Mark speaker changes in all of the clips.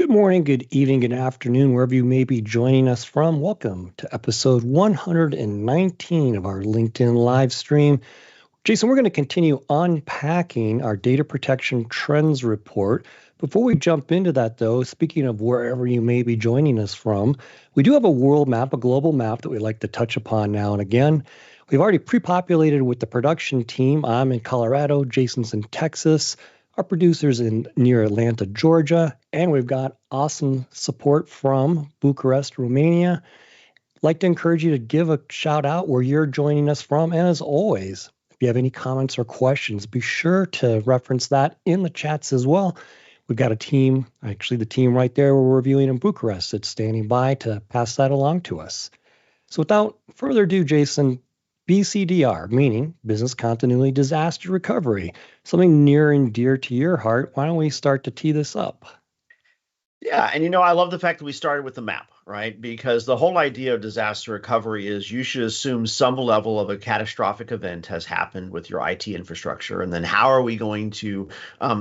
Speaker 1: Good morning, good evening, good afternoon, wherever you may be joining us from. Welcome to episode 119 of our LinkedIn live stream. Jason, we're going to continue unpacking our data protection trends report. Before we jump into that, though, speaking of wherever you may be joining us from, we do have a world map, a global map that we like to touch upon now and again. We've already pre-populated with the production team. I'm in Colorado, Jason's in Texas. Our producers in near Atlanta, Georgia, and we've got awesome support from Bucharest, Romania. I'd like to encourage you to give a shout out where you're joining us from. And as always, if you have any comments or questions, be sure to reference that in the chats as well. We've got a team, actually the team right there we're reviewing in Bucharest, that's standing by to pass that along to us. So without further ado, Jason, BCDR, meaning Business Continuity Disaster Recovery, something near and dear to your heart. Why don't we start to tee this up?
Speaker 2: Yeah, and I love the fact that we started with the map, right? Because the whole idea of disaster recovery is you should assume some level of a catastrophic event has happened with your IT infrastructure. And then how are we going to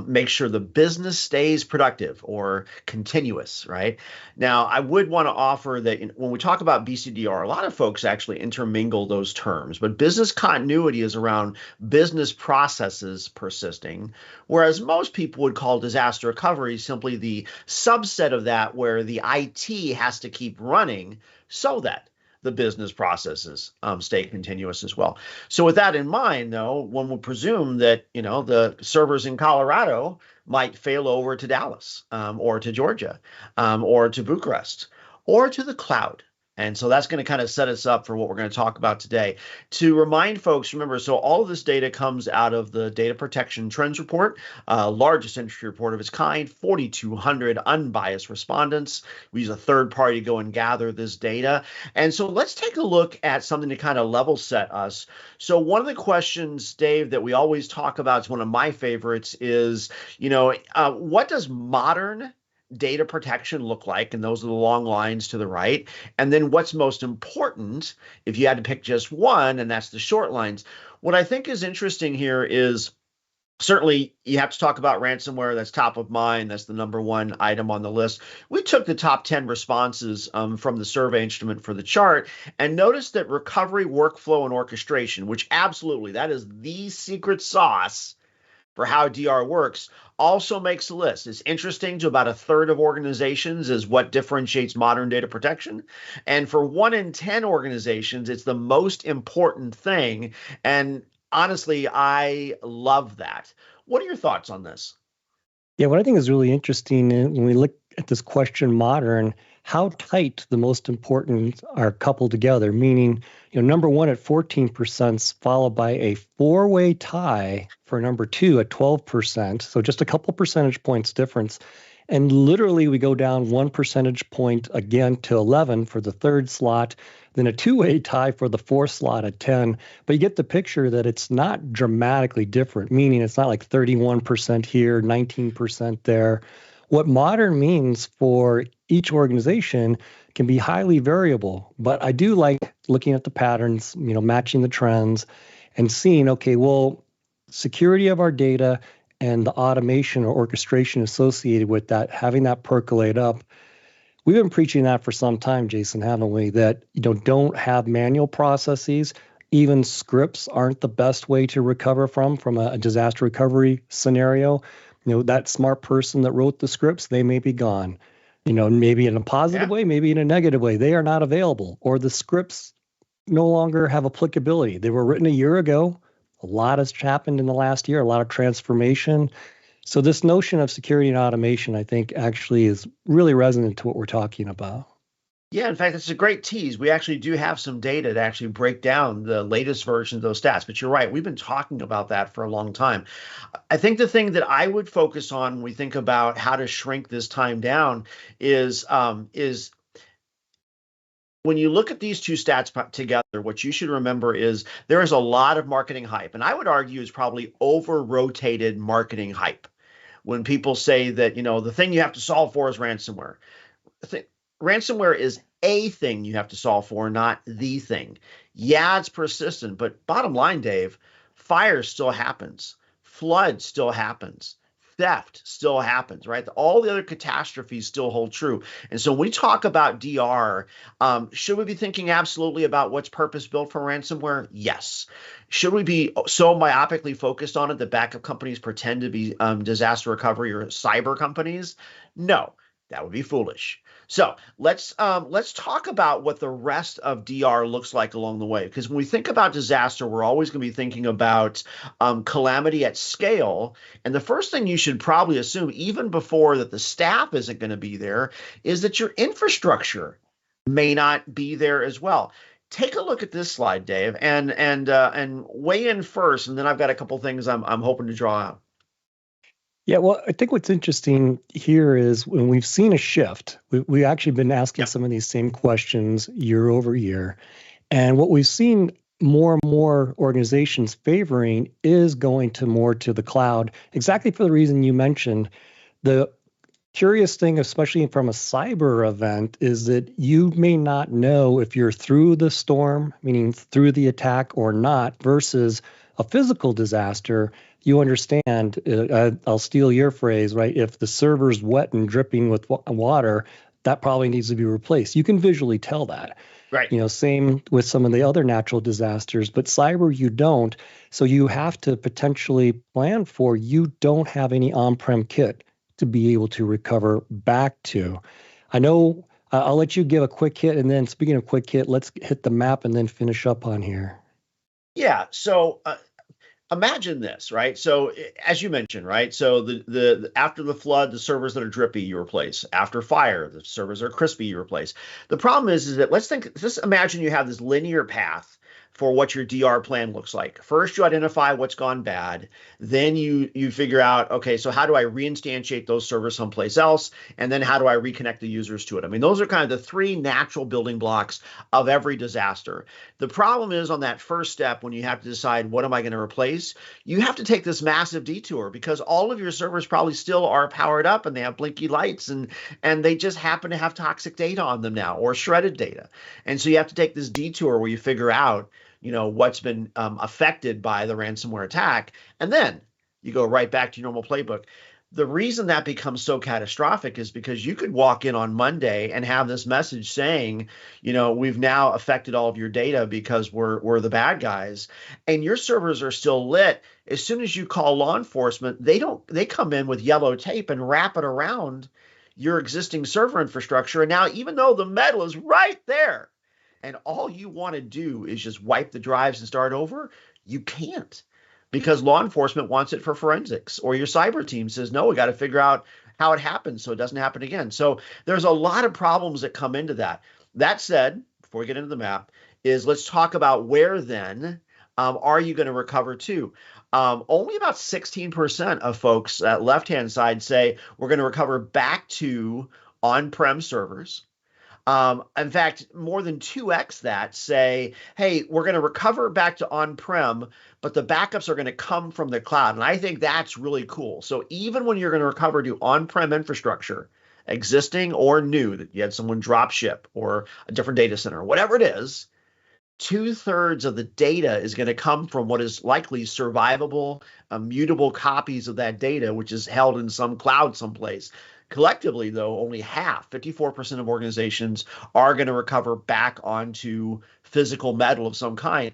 Speaker 2: make sure the business stays productive or continuous, right? Now, I would want to offer that when we talk about BCDR, a lot of folks actually intermingle those terms, but business continuity is around business processes persisting, whereas most people would call disaster recovery simply the subset of that where the IT has to keep running so that the business processes stay continuous as well. So with that in mind, though, one would presume that, the servers in Colorado might fail over to Dallas or to Georgia or to Bucharest or to the cloud. And so that's going to kind of set us up for what we're going to talk about today. To remind folks, remember, so all of this data comes out of the Data Protection Trends Report, largest industry report of its kind, 4,200 unbiased respondents. We use a third party to go and gather this data. And so let's take a look at something to kind of level set us. So one of the questions, Dave, that we always talk about, it's one of my favorites, is, what does modern data protection look like? And those are the long lines to the right. And then what's most important, if you had to pick just one, and that's the short lines. What I think is interesting here is certainly you have to talk about ransomware. That's top of mind. That's the number one item on the list. We took the top 10 responses from the survey instrument for the chart and noticed that recovery, workflow, and orchestration, which absolutely, that is the secret sauce for how DR works, also makes the list. It's interesting to about a third of organizations is what differentiates modern data protection. And for 1 in 10 organizations, it's the most important thing. And honestly, I love that. What are your thoughts on this?
Speaker 1: Yeah, what I think is really interesting when we look at this question modern, how tight the most important are coupled together, meaning, number one at 14%, followed by a four-way tie for number two at 12%. So just a couple percentage points difference. And literally we go down 1 percentage point again to 11 for the third slot, then a two-way tie for the fourth slot at 10. But you get the picture that it's not dramatically different, meaning it's not like 31% here, 19% there. What modern means for each organization can be highly variable, but I do like looking at the patterns, matching the trends and seeing, okay, well, security of our data and the automation or orchestration associated with that, having that percolate up. We've been preaching that for some time, Jason, haven't we? That don't have manual processes. Even scripts aren't the best way to recover from a disaster recovery scenario. That smart person that wrote the scripts, they may be gone. Maybe in a positive way, maybe in a negative way. They are not available, or the scripts no longer have applicability. They were written a year ago. A lot has happened in the last year, a lot of transformation. So this notion of security and automation, I think, actually is really resonant to what we're talking about.
Speaker 2: Yeah, in fact, it's a great tease. We actually do have some data to actually break down the latest version of those stats. But you're right, we've been talking about that for a long time. I think the thing that I would focus on when we think about how to shrink this time down is when you look at these two stats together, what you should remember is there is a lot of marketing hype. And I would argue is probably over-rotated marketing hype. When people say that, the thing you have to solve for is ransomware. Ransomware is a thing you have to solve for, not the thing. Yeah, it's persistent, but bottom line, Dave, fire still happens. Flood still happens. theft still happens, right? All the other catastrophes still hold true. And so when we talk about DR, should we be thinking absolutely about what's purpose built for ransomware? Yes. Should we be so myopically focused on it that backup companies pretend to be disaster recovery or cyber companies? No, that would be foolish. So let's talk about what the rest of DR looks like along the way. Because when we think about disaster, we're always going to be thinking about calamity at scale. And the first thing you should probably assume, even before that the staff isn't going to be there, is that your infrastructure may not be there as well. Take a look at this slide, Dave, and weigh in first, and then I've got a couple things I'm hoping to draw out.
Speaker 1: Yeah, well, I think what's interesting here is when we've seen a shift, we've actually been asking some of these same questions year over year. And what we've seen more and more organizations favoring is going to more to the cloud, exactly for the reason you mentioned. The curious thing, especially from a cyber event, is that you may not know if you're through the storm, meaning through the attack or not, versus a physical disaster. You understand, I'll steal your phrase, right? If the server's wet and dripping with water, that probably needs to be replaced. You can visually tell that.
Speaker 2: Right.
Speaker 1: Same with some of the other natural disasters, but cyber you don't. So you have to potentially plan for you don't have any on-prem kit to be able to recover back to. I know I'll let you give a quick hit, and then speaking of quick hit, let's hit the map and then finish up on here.
Speaker 2: Yeah. So imagine this, right? So as you mentioned, right? So the after the flood, the servers that are drippy you replace. After fire, the servers that are crispy you replace. The problem is that let's imagine you have this linear path for what your DR plan looks like. First, you identify what's gone bad. Then you figure out, okay, so how do I reinstantiate those servers someplace else? And then how do I reconnect the users to it? I mean, those are kind of the three natural building blocks of every disaster. The problem is on that first step, when you have to decide what am I going to replace, you have to take this massive detour because all of your servers probably still are powered up and they have blinky lights and they just happen to have toxic data on them now or shredded data. And so you have to take this detour where you figure out what's been affected by the ransomware attack, and then you go right back to your normal playbook. The reason that becomes so catastrophic is because you could walk in on Monday and have this message saying, we've now affected all of your data because we're the bad guys, and your servers are still lit. As soon as you call law enforcement, they come in with yellow tape and wrap it around your existing server infrastructure. And now, even though the metal is right there, and all you want to do is just wipe the drives and start over, you can't because law enforcement wants it for forensics, or your cyber team says, no, we got to figure out how it happened so it doesn't happen again. So there's a lot of problems that come into that. That said, before we get into the map, is let's talk about where then are you going to recover to? Only about 16% of folks at left-hand side say we're going to recover back to on-prem servers. In fact, more than 2x that say, hey, we're going to recover back to on-prem, but the backups are going to come from the cloud. And I think that's really cool. So even when you're going to recover to on-prem infrastructure, existing or new, that you had someone drop ship or a different data center, whatever it is, 2/3 of the data is going to come from what is likely survivable, immutable copies of that data, which is held in some cloud someplace. Collectively, though, only half, 54% of organizations are going to recover back onto physical metal of some kind.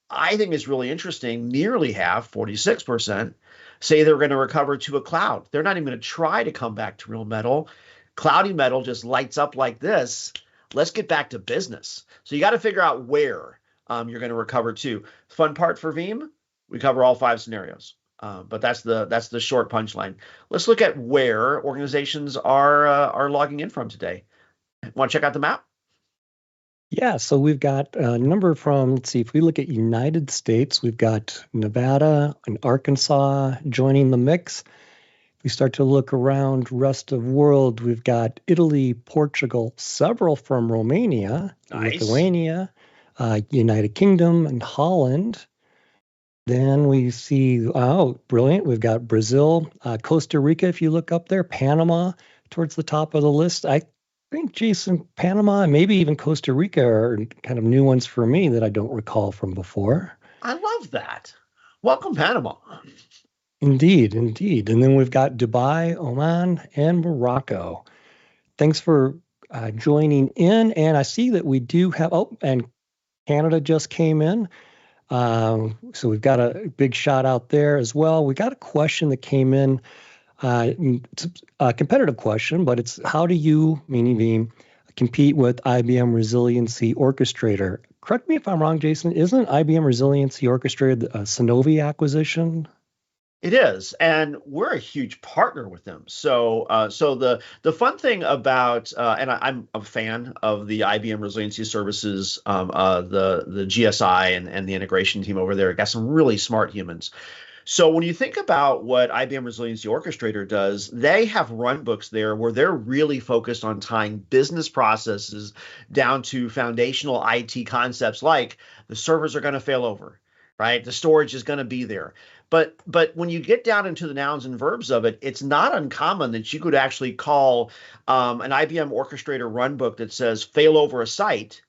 Speaker 2: I think it's really interesting. Nearly half, 46%, say they're going to recover to a cloud. They're not even going to try to come back to real metal. Cloudy metal just lights up like this. Let's get back to business. So you got to figure out where you're going to recover to. Fun part for Veeam, we cover all 5 scenarios. But that's the short punchline. Let's look at where organizations are logging in from today. Want to check out the map?
Speaker 1: Yeah, so we've got a number from, let's see, if we look at United States, we've got Nevada and Arkansas joining the mix. If we start to look around rest of world, we've got Italy, Portugal, several from Romania,
Speaker 2: Nice.
Speaker 1: Lithuania, United Kingdom, and Holland. Then we see, oh, brilliant. We've got Brazil, Costa Rica, if you look up there, Panama towards the top of the list. I think, Jason, Panama and maybe even Costa Rica are kind of new ones for me that I don't recall from before.
Speaker 2: I love that. Welcome, Panama.
Speaker 1: Indeed, indeed. And then we've got Dubai, Oman, and Morocco. Thanks for joining in. And I see that we do have, oh, and Canada just came in. So we've got a big shout out there as well. We got a question that came in. It's a competitive question, but it's how do you, meaning Veeam, compete with IBM Resiliency Orchestrator? Correct me if I'm wrong, Jason. Isn't IBM Resiliency Orchestrator a Sanofi acquisition?
Speaker 2: It is, and we're a huge partner with them. So the fun thing about, and I'm a fan of the IBM Resiliency Services, the GSI and the integration team over there. Got some really smart humans. So when you think about what IBM Resiliency Orchestrator does, they have run books there where they're really focused on tying business processes down to foundational IT concepts like the servers are going to fail over, right? The storage is going to be there. But when you get down into the nouns and verbs of it, it's not uncommon that you could actually call an IBM Orchestrator runbook that says fail over a site.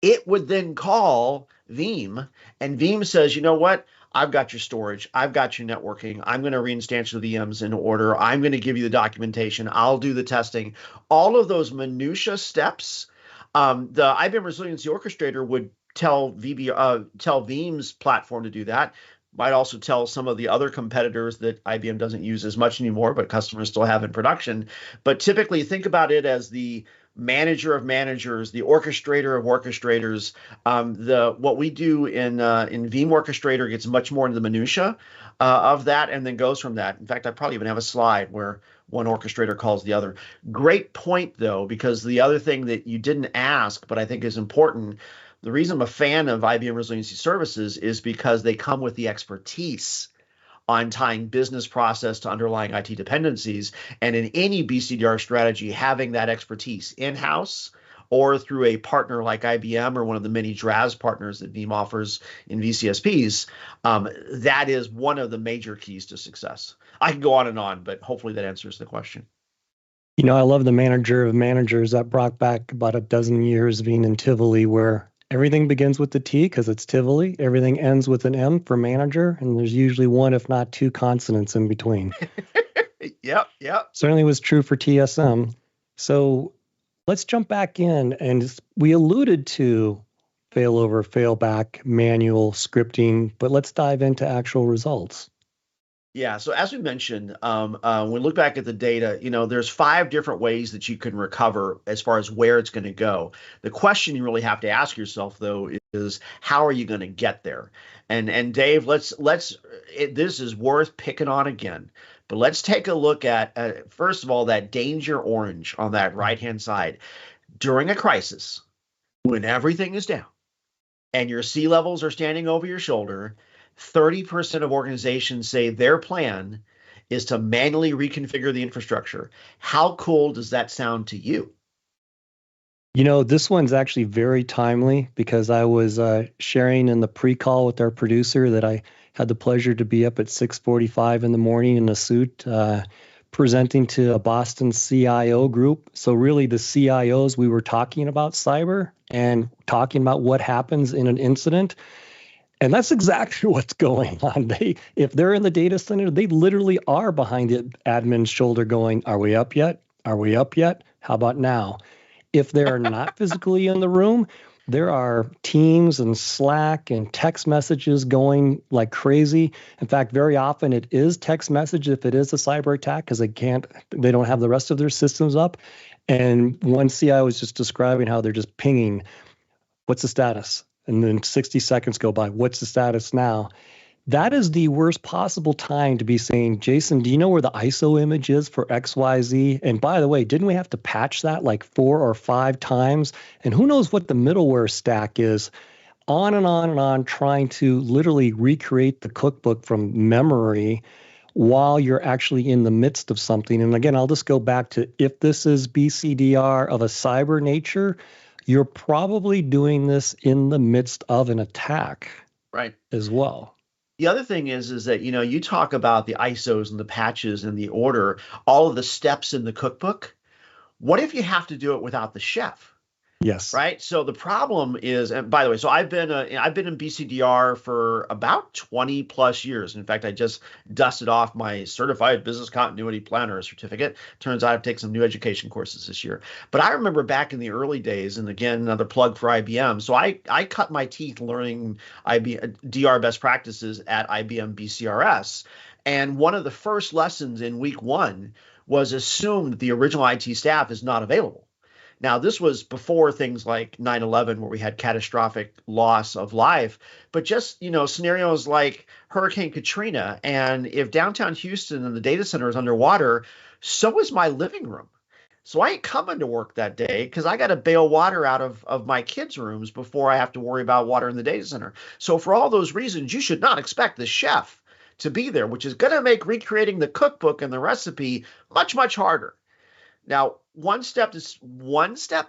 Speaker 2: It would then call Veeam, and Veeam says, you know what? I've got your storage. I've got your networking. I'm going to reinstantiate the VMs in order. I'm going to give you the documentation. I'll do the testing. All of those minutia steps, the IBM Resiliency Orchestrator would tell Veeam's platform to do that. Might also tell some of the other competitors that IBM doesn't use as much anymore, but customers still have in production. But typically, think about it as the manager of managers, the orchestrator of orchestrators. What we do in Veeam Orchestrator gets much more into the minutia of that, and then goes from that. In fact, I probably even have a slide where one orchestrator calls the other. Great point, though, because the other thing that you didn't ask, but I think is important. The reason I'm a fan of IBM Resiliency Services is because they come with the expertise on tying business process to underlying IT dependencies. And in any BCDR strategy, having that expertise in-house or through a partner like IBM or one of the many DRaaS partners that Veeam offers in VCSPs, that is one of the major keys to success. I can go on, but hopefully that answers the question.
Speaker 1: You know, I love the manager of managers that brought back about a dozen years being in Tivoli, where everything begins with the T because it's Tivoli. Everything ends with an M for manager, and there's usually one, if not two, consonants in between.
Speaker 2: Yep.
Speaker 1: Certainly was true for TSM. So let's jump back in, and we alluded to failover, failback, manual scripting, but let's dive into actual results.
Speaker 2: Yeah, so as we mentioned, when we look back at the data, there's 5 different ways that you can recover as far as where it's going to go. The question you really have to ask yourself, though, is how are you going to get there? And Dave, this is worth picking on again. But let's take a look at first of all, that danger orange on that right-hand side. During a crisis, when everything is down and your C levels are standing over your shoulder, 30% of organizations say their plan is to manually reconfigure the infrastructure. How cool does that sound to you?
Speaker 1: You know, this one's actually very timely because I was sharing in the pre-call with our producer that I had the pleasure to be up at 6:45 in the morning in a suit presenting to a Boston CIO group. So really the CIOs, we were talking about cyber and talking about what happens in an incident. And that's exactly what's going on. If they're in the data center, they literally are behind the admin's shoulder going, are we up yet? Are we up yet? How about now? If they're not physically in the room, there are Teams and Slack and text messages going like crazy. In fact, very often it is text message if it is a cyber attack because they don't have the rest of their systems up. And one CIO was just describing how they're just pinging, what's the status? And then 60 seconds go by, what's the status now? That is the worst possible time to be saying, Jason, do you know where the ISO image is for XYZ? And by the way, didn't we have to patch that like 4 or 5 times? And who knows what the middleware stack is? On and on and on, trying to literally recreate the cookbook from memory while you're actually in the midst of something. And again, I'll just go back to if this is BCDR of a cyber nature, you're probably doing this in the midst of an attack,
Speaker 2: right,
Speaker 1: as well.
Speaker 2: The other thing is that, you talk about the ISOs and the patches and the order, all of the steps in the cookbook. What if you have to do it without the chef?
Speaker 1: Yes.
Speaker 2: Right. So the problem is, and by the way, so I've been in BCDR for about 20 plus years. In fact, I just dusted off my certified business continuity planner certificate. Turns out I've taken some new education courses this year. But I remember back in the early days, and again, another plug for IBM. So I cut my teeth learning DR best practices at IBM BCRS. And one of the first lessons in week one was assume that the original IT staff is not available. Now, this was before things like 9/11, where we had catastrophic loss of life, but just, scenarios like Hurricane Katrina. And if downtown Houston and the data center is underwater, so is my living room. So I ain't coming to work that day because I got to bail water out of my kids' rooms before I have to worry about water in the data center. So for all those reasons, you should not expect the chef to be there, which is going to make recreating the cookbook and the recipe much, much harder. Now, one step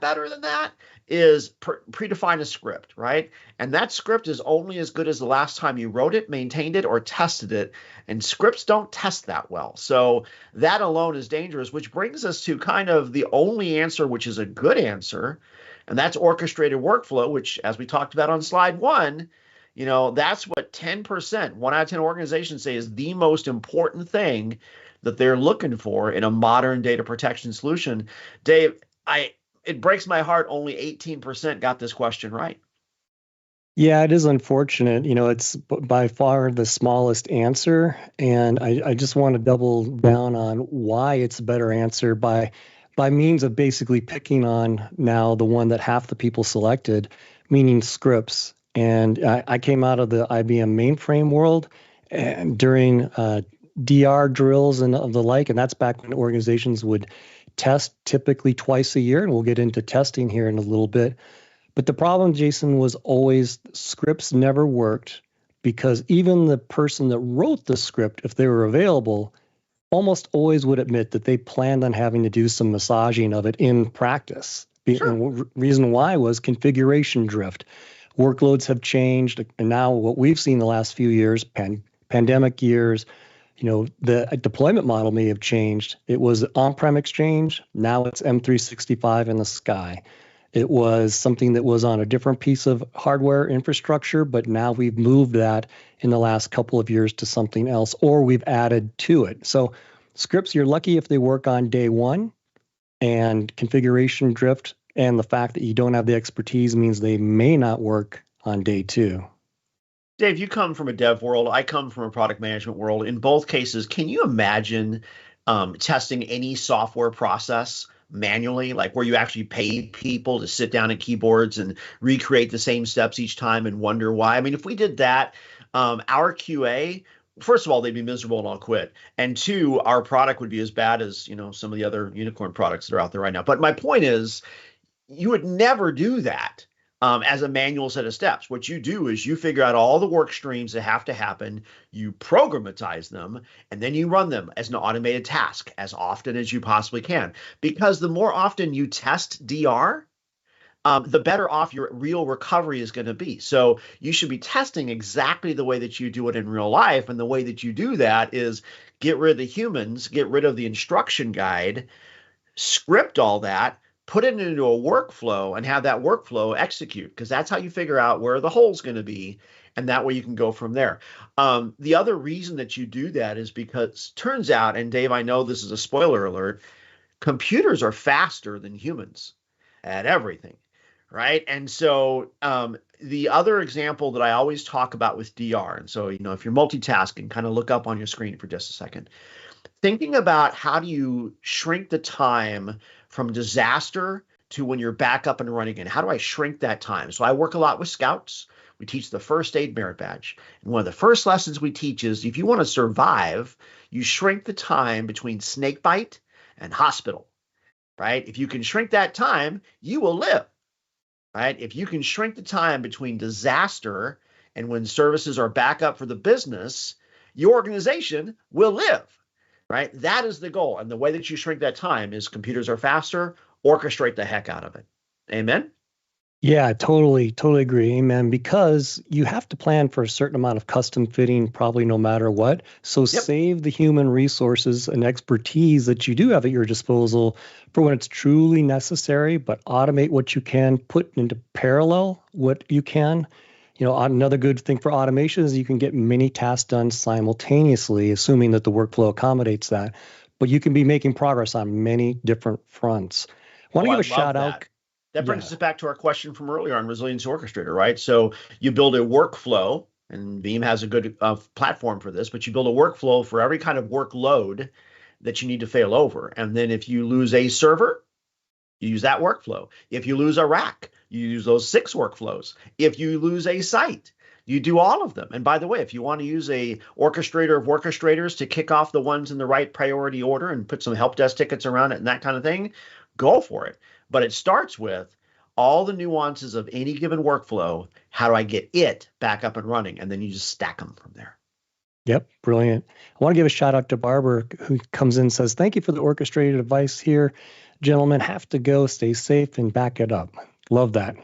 Speaker 2: better than that is predefine a script, right? And that script is only as good as the last time you wrote it, maintained it, or tested it. And scripts don't test that well. So that alone is dangerous, which brings us to kind of the only answer, which is a good answer. And that's orchestrated workflow, which, as we talked about on slide one, that's what 10%, 1 out of 10 organizations say is the most important thing that they're looking for in a modern data protection solution. Dave, it breaks my heart only 18% got this question right.
Speaker 1: Yeah, it is unfortunate. It's by far the smallest answer. And I just want to double down on why it's a better answer by means of basically picking on now the one that half the people selected, meaning scripts. And I came out of the IBM mainframe world and during DR drills and of the like, and that's back when organizations would test typically twice a year. And we'll get into testing here in a little bit. But the problem, Jason, was always scripts never worked because even the person that wrote the script, if they were available, almost always would admit that they planned on having to do some massaging of it in practice.
Speaker 2: Sure.
Speaker 1: And reason why was configuration drift. Workloads have changed. And now what we've seen the last few years, pandemic years, the deployment model may have changed. It was on-prem exchange. Now it's M365 in the sky. It was something that was on a different piece of hardware infrastructure, but now we've moved that in the last couple of years to something else, or we've added to it. So scripts, you're lucky if they work on day one, and configuration drift and the fact that you don't have the expertise means they may not work on day two.
Speaker 2: Dave, you come from a dev world. I come from a product management world. In both cases, can you imagine testing any software process manually, like where you actually pay people to sit down at keyboards and recreate the same steps each time and wonder why? I mean, if we did that, our QA, first of all, they'd be miserable and all quit. And two, our product would be as bad as, some of the other unicorn products that are out there right now. But my point is, you would never do that as a manual set of steps. What you do is you figure out all the work streams that have to happen, you programatize them, and then you run them as an automated task as often as you possibly can. Because the more often you test DR, the better off your real recovery is going to be. So you should be testing exactly the way that you do it in real life. And the way that you do that is get rid of the humans, get rid of the instruction guide, script all that, put it into a workflow and have that workflow execute, because that's how you figure out where the hole's going to be. And that way you can go from there. The other reason that you do that is because turns out, and Dave, I know this is a spoiler alert, computers are faster than humans at everything, right? And so the other example that I always talk about with DR, and so, if you're multitasking, kind of look up on your screen for just a second. Thinking about how do you shrink the time from disaster to when you're back up and running again. How do I shrink that time? So I work a lot with scouts. We teach the first aid merit badge. And one of the first lessons we teach is if you want to survive, you shrink the time between snake bite and hospital, right? If you can shrink that time, you will live, right? If you can shrink the time between disaster and when services are back up for the business, your organization will live. Right? That is the goal. And the way that you shrink that time is computers are faster, orchestrate the heck out of it. Amen?
Speaker 1: Yeah, totally agree. Amen. Because you have to plan for a certain amount of custom fitting, probably no matter what. So
Speaker 2: Yep.
Speaker 1: save the human resources and expertise that you do have at your disposal for when it's truly necessary, but automate what you can, put into parallel what you can. Another good thing for automation is you can get many tasks done simultaneously, assuming that the workflow accommodates that. But you can be making progress on many different fronts. I want
Speaker 2: Oh,
Speaker 1: to
Speaker 2: I
Speaker 1: give a
Speaker 2: love
Speaker 1: shout
Speaker 2: that.
Speaker 1: out.
Speaker 2: That brings
Speaker 1: Yeah.
Speaker 2: us back to our question from earlier on Resiliency Orchestrator, right? So you build a workflow, and Veeam has a good platform for this, but you build a workflow for every kind of workload that you need to fail over. And then if you lose a server, you use that workflow. If you lose a rack, you use those 6 workflows. If you lose a site, you do all of them. And by the way, if you want to use a orchestrator of orchestrators to kick off the ones in the right priority order and put some help desk tickets around it and that kind of thing, go for it. But it starts with all the nuances of any given workflow. How do I get it back up and running? And then you just stack them from there.
Speaker 1: Yep, brilliant. I want to give a shout out to Barbara who comes in and says, "Thank you for the orchestrated advice here. Gentlemen, have to go. Stay safe and back it up." Love that.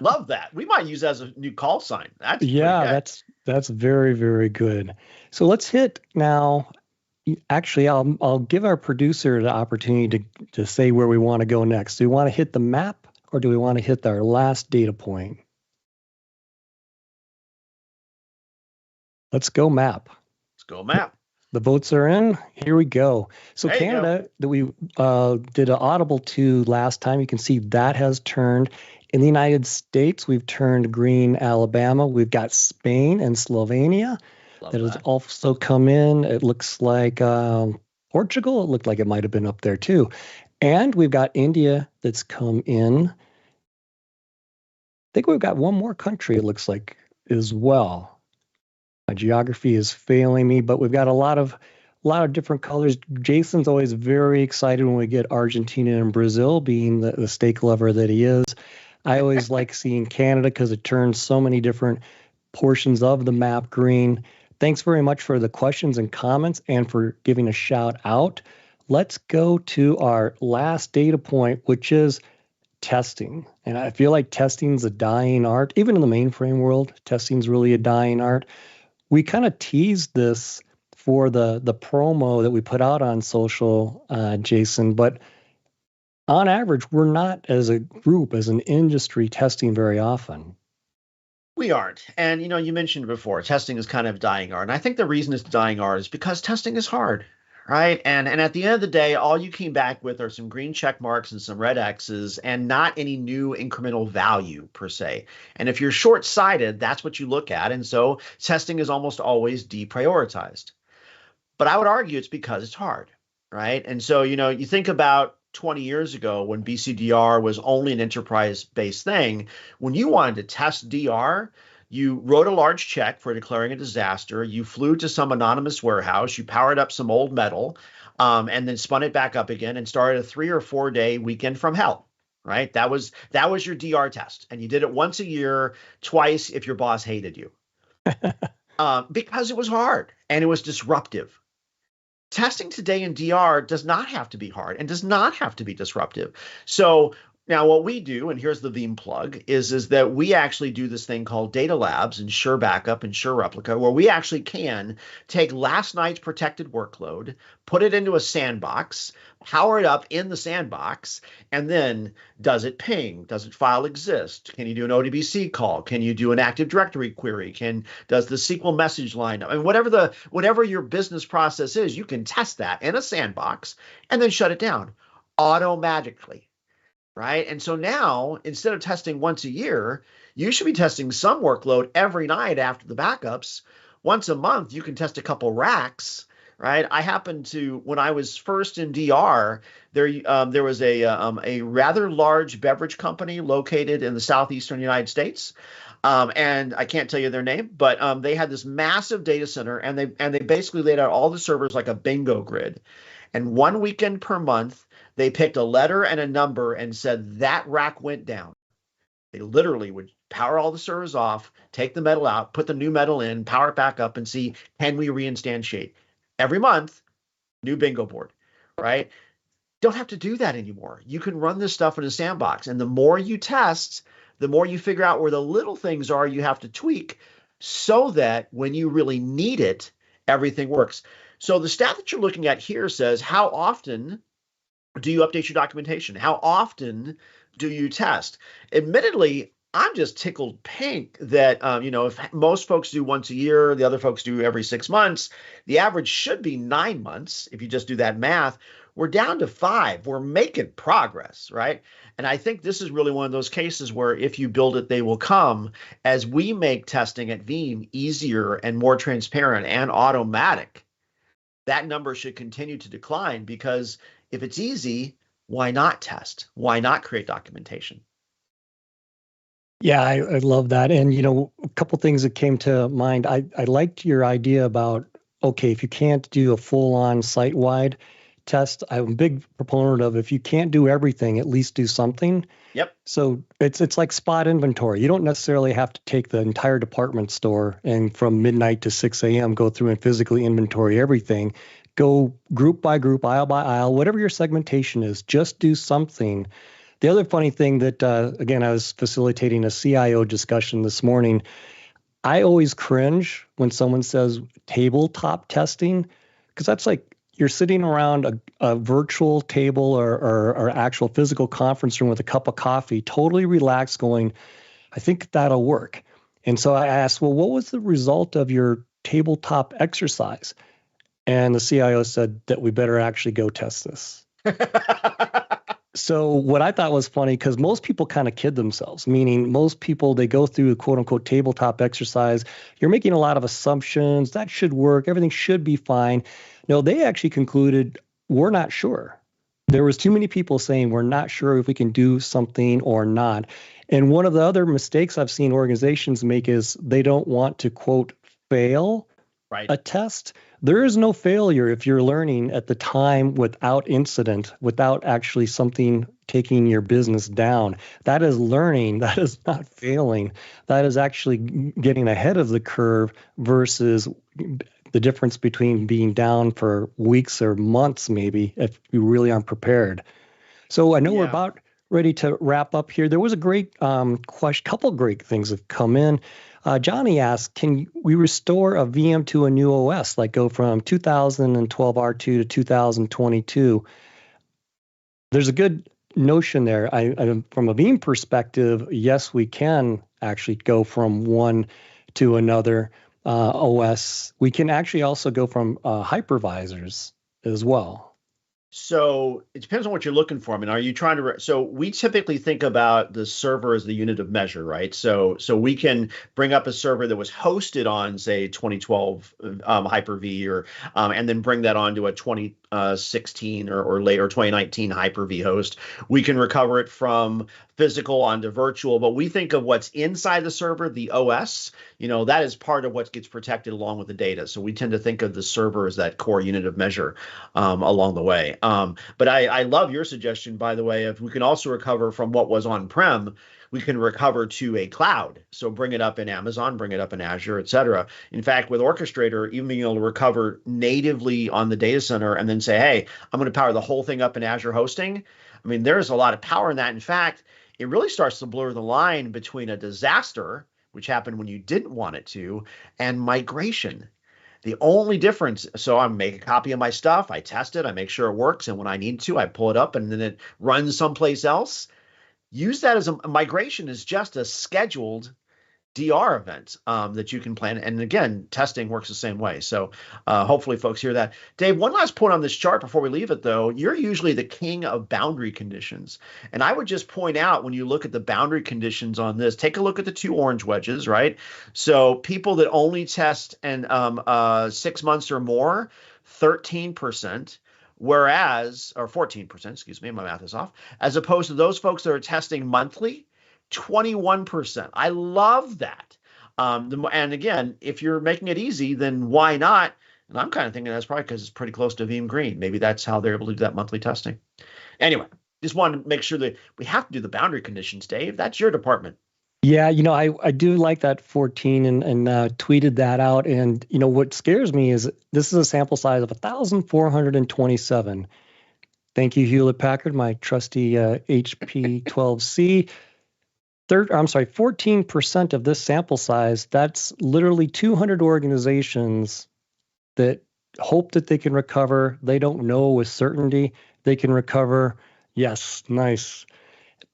Speaker 2: Love that. We might use that as a new call sign. That's pretty
Speaker 1: Yeah,
Speaker 2: good.
Speaker 1: that's very good. So let's hit now. Actually, I'll give our producer the opportunity to say where we want to go next. Do we want to hit the map or do we want to hit our last data point? Let's go map.
Speaker 2: Let's go map.
Speaker 1: The votes are in. Here we go. So
Speaker 2: There you go.
Speaker 1: Canada that we did an audible to last time, you can see that has turned. In the United States, we've turned green Alabama. We've got Spain and Slovenia
Speaker 2: Love
Speaker 1: that has
Speaker 2: that.
Speaker 1: also come in. It looks like Portugal. It looked like it might have been up there too. And we've got India that's come in. I think we've got one more country, it looks like, as well. My geography is failing me, but we've got a lot of different colors. Jason's always very excited when we get Argentina and Brazil, being the steak lover that he is. I always like seeing Canada because it turns so many different portions of the map green. Thanks very much for the questions and comments and for giving a shout out. Let's go to our last data point, which is testing. And I feel like testing's a dying art. Even in the mainframe world, testing's really a dying art. We kind of teased this for the promo that we put out on social, Jason, but on average, we're not as a group, as an industry, testing very often.
Speaker 2: We aren't. And you mentioned before, testing is kind of dying art. And I think the reason it's dying art is because testing is hard, right? And at the end of the day, all you came back with are some green check marks and some red X's and not any new incremental value per se. And if you're short-sighted, that's what you look at. And so testing is almost always deprioritized. But I would argue it's because it's hard, right? And so, you think about 20 years ago when BCDR was only an enterprise-based thing, when you wanted to test DR, you wrote a large check for declaring a disaster, you flew to some anonymous warehouse, you powered up some old metal, and then spun it back up again and started a 3 or 4 day weekend from hell. Right. That was your DR test. And you did it once a year, twice if your boss hated you. Because it was hard and it was disruptive. Testing today in DR does not have to be hard and does not have to be disruptive. So now what we do, and here's the Veeam plug, is that we actually do this thing called data labs and Sure Backup and Sure Replica, where we actually can take last night's protected workload, put it into a sandbox, power it up in the sandbox, and then does it ping? Does it file exist? Can you do an ODBC call? Can you do an Active Directory query? Does the SQL message line? I mean, whatever your business process is, you can test that in a sandbox and then shut it down automatically. Right. And so now, instead of testing once a year, you should be testing some workload every night after the backups. Once a month, you can test a couple racks. Right. I happened to, when I was first in DR, there was a rather large beverage company located in the southeastern United States. And I can't tell you their name, but they had this massive data center, and they basically laid out all the servers like a bingo grid. And one weekend per month, they picked a letter and a number and said that rack went down. They literally would power all the servers off, take the metal out, put the new metal in, power it back up, and see, can we reinstantiate? Every month, new bingo board, right? Don't have to do that anymore. You can run this stuff in a sandbox. And the more you test, the more you figure out where the little things are you have to tweak so that when you really need it, everything works. So the stat that you're looking at here says, how often do you update your documentation? How often do you test? Admittedly, I'm just tickled pink that, if most folks do once a year, the other folks do every 6 months, the average should be 9 months. If you just do that math, we're down to 5. We're making progress, right? And I think this is really one of those cases where if you build it, they will come. As we make testing at Veeam easier and more transparent and automatic, that number should continue to decline, because if it's easy, why not test? Why not create documentation?
Speaker 1: Yeah, I love that. And, a couple things that came to mind. I liked your idea about, okay, if you can't do a full-on site-wide test, I'm a big proponent of, if you can't do everything, at least do something.
Speaker 2: Yep.
Speaker 1: So it's like spot inventory. You don't necessarily have to take the entire department store and from midnight to 6 a.m. go through and physically inventory everything. Go group by group, aisle by aisle, whatever your segmentation is, just do something. The other funny thing that, again, I was facilitating a CIO discussion this morning. I always cringe when someone says tabletop testing, because that's like you're sitting around a virtual table or actual physical conference room with a cup of coffee, totally relaxed, going, I think that'll work. And so I asked, well, what was the result of your tabletop exercise? And the CIO said that we better actually go test this. So what I thought was funny, because most people kind of kid themselves, meaning most people, they go through a quote unquote tabletop exercise. You're making a lot of assumptions. That should work. Everything should be fine. No, they actually concluded, we're not sure. There was too many people saying we're not sure if we can do something or not. And one of the other mistakes I've seen organizations make is they don't want to quote fail a test. There is no failure if you're learning at the time without incident, without actually something taking your business down. That is learning. That is not failing. That is actually getting ahead of the curve versus the difference between being down for weeks or months, maybe, if you really aren't prepared. So I know we're about ready to wrap up here. There was a great question, couple great things have come in. Johnny asked, can we restore a VM to a new OS, like go from 2012 R2 to 2022? There's a good notion there. From a Veeam perspective, yes, we can actually go from one to another OS. We can actually also go from hypervisors as well.
Speaker 2: So it depends on what you're looking for. I mean, are you trying to? So we typically think about the server as the unit of measure, right? So we can bring up a server that was hosted on, say, 2012 Hyper-V, or and then bring that onto a 2016 or later 2019 Hyper-V host. We can recover it from physical onto virtual, but we think of what's inside the server, the OS, that is part of what gets protected along with the data. So we tend to think of the server as that core unit of measure along the way. But I love your suggestion, by the way, if we can also recover from what was on-prem, we can recover to a cloud. So bring it up in Amazon, bring it up in Azure, et cetera. In fact, with Orchestrator, even being able to recover natively on the data center and then say, hey, I'm going to power the whole thing up in Azure hosting. I mean, there's a lot of power in that. In fact, it really starts to blur the line between a disaster, which happened when you didn't want it to, and migration. The only difference, so I make a copy of my stuff, I test it, I make sure it works, and when I need to, I pull it up and then it runs someplace else. Use that as a migration is just a scheduled DR event that you can plan. And again, testing works the same way. So hopefully folks hear that. Dave, one last point on this chart before we leave it, though. You're usually the king of boundary conditions. And I would just point out, when you look at the boundary conditions on this, take a look at the two orange wedges, right? So people that only test in 6 months or more, 13%. Whereas, or 14%, excuse me, my math is off, as opposed to those folks that are testing monthly, 21%. I love that. And again, if you're making it easy, then why not? And I'm kind of thinking that's probably because it's pretty close to Veeam Green. Maybe that's how they're able to do that monthly testing. Anyway, just wanted to make sure that we have to do the boundary conditions, Dave. That's your department.
Speaker 1: Yeah, I do like that 14 and tweeted that out. And, what scares me is this is a sample size of 1,427. Thank you, Hewlett Packard, my trusty HP 12C. 14% of this sample size, that's literally 200 organizations that hope that they can recover. They don't know with certainty they can recover. Yes, nice.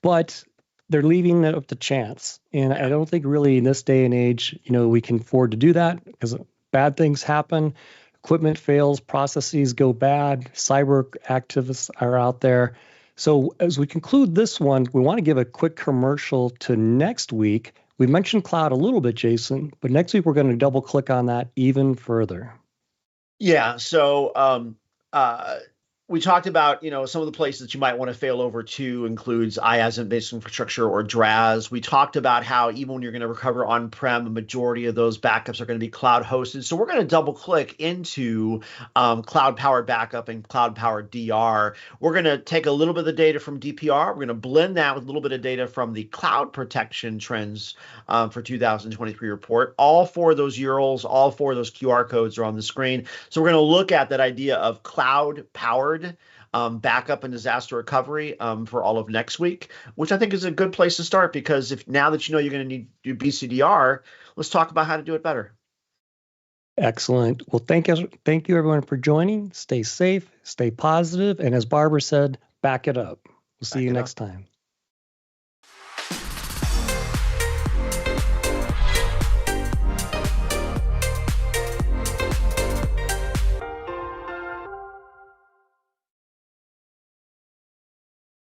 Speaker 1: But they're leaving it up to chance. And I don't think really in this day and age, we can afford to do that because bad things happen. Equipment fails, processes go bad, cyber activists are out there. So as we conclude this one, we want to give a quick commercial to next week. We mentioned cloud a little bit, Jason, but next week we're going to double click on that even further.
Speaker 2: Yeah. So we talked about, some of the places that you might want to fail over to includes IaaS basic infrastructure or DRaaS. We talked about how even when you're going to recover on-prem, a majority of those backups are going to be cloud hosted. So we're going to double click into cloud-powered backup and cloud-powered DR. We're going to take a little bit of the data from DPR. We're going to blend that with a little bit of data from the cloud protection trends for 2023 report. All four of those URLs, all four of those QR codes are on the screen. So we're going to look at that idea of cloud-powered backup and disaster recovery for all of next week, which I think is a good place to start because now that you know you're going to need to do BCDR, let's talk about how to do it better.
Speaker 1: Excellent. Well, thank you everyone for joining. Stay safe, stay positive, and as Barbara said, back it up. We'll see you next time.